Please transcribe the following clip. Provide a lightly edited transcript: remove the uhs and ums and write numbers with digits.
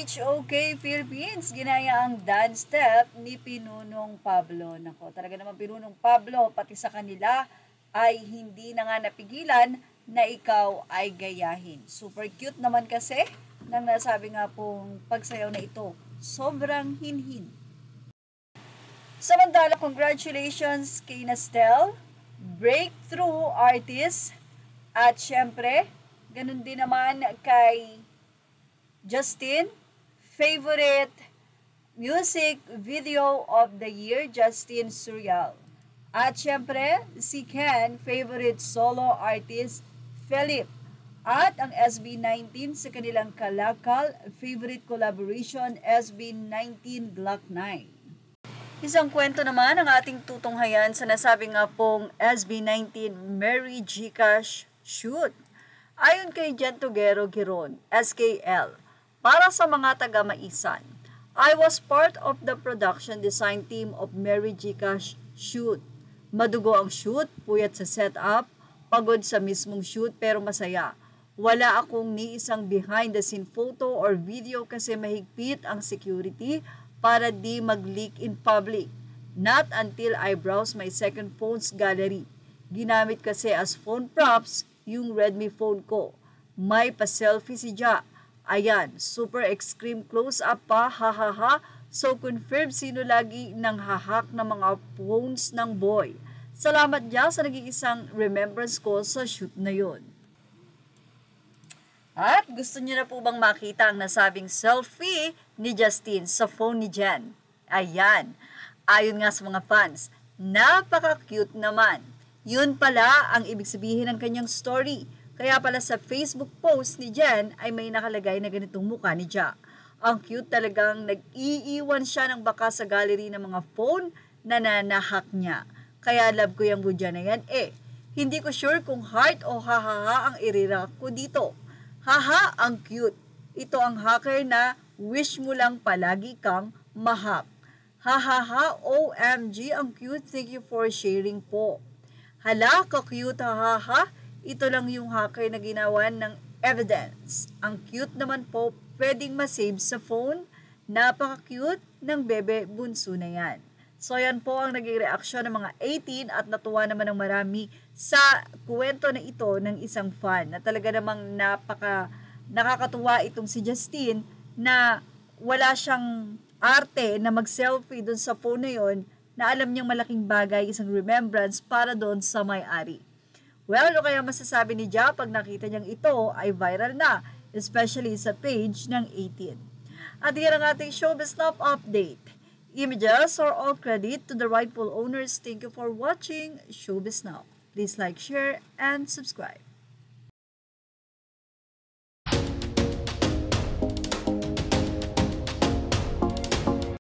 HOK Philippines, ginaya ang dance step ni Pinunong Pablo. Nako, talaga naman Pinunong Pablo, pati sa kanila ay hindi na nga napigilan na ikaw ay gayahin. Super cute naman kasi nang nasabi nga pong pagsayaw na ito. Sobrang hinhin. Samantala, congratulations kay Nastel, breakthrough artist, at syempre, ganun din naman kay Justin, favorite music video of the year, Justin Surial. At syempre, si Ken, favorite solo artist, Philip. At ang SB19 sa kanilang kalakal, favorite collaboration, SB19 Glock 9. Isang kwento naman ang ating tutunghayan sa nasabi nga pong SB19 Mary Gcash Shoot. Ayon kay Gentogero Giron, SKL, para sa mga taga-Maisan, I was part of the production design team of Mary Gcash Shoot. Madugo ang shoot, puyat sa setup, pagod sa mismong shoot pero masaya. Wala akong ni isang behind the scene photo or video kasi mahigpit ang security para di mag-leak in public. Not until I browse my second phone's gallery. Ginamit kasi as phone props yung Redmi phone ko. May pa-selfie si Ja. Ayan, super extreme close-up pa, hahaha. So confirm sino lagi nang hahak ng mga phones ng boy. Salamat Ja sa nag-iisang remembrance ko sa shoot na yon. At gusto niyo na po bang makita ang nasabing selfie ni Justin sa phone ni Jen? Ayan, ayon nga sa mga fans, napaka-cute naman. Yun pala ang ibig sabihin ng kanyang story. Kaya pala sa Facebook post ni Jen ay may nakalagay na ganitong mukha ni Ja. Ang cute talagang nag-iiwan siya ng baka sa gallery ng mga phone na nanahak niya. Kaya love ko yung budya na yan Hindi ko sure kung heart o hahaha ang irirak ko dito. Haha, ang cute. Ito ang hacker na wish mo lang palagi kang mahak. Hahaha, OMG, ang cute. Thank you for sharing po. Hala, ka-cute, hahaha. Ito lang yung hacker na ginawa ng evidence. Ang cute naman po, pwedeng masave sa phone. Napaka-cute ng bebe bunso na yan. So yan po ang naging reaksyon ng mga 18 at natuwa naman ng marami sa kwento na ito ng isang fan na talaga namang nakakatuwa itong si Justin na wala siyang arte na mag-selfie dun sa phone na yon na alam niyang malaking bagay, isang remembrance para doon sa may-ari. Well, ano kaya masasabi ni Ja pag nakita niyang ito ay viral na, especially sa page ng 18. At yan ang ating Showbiz Now update. Images are all credit to the rightful owners. Thank you for watching Showbiz Now. Please like, share, and subscribe.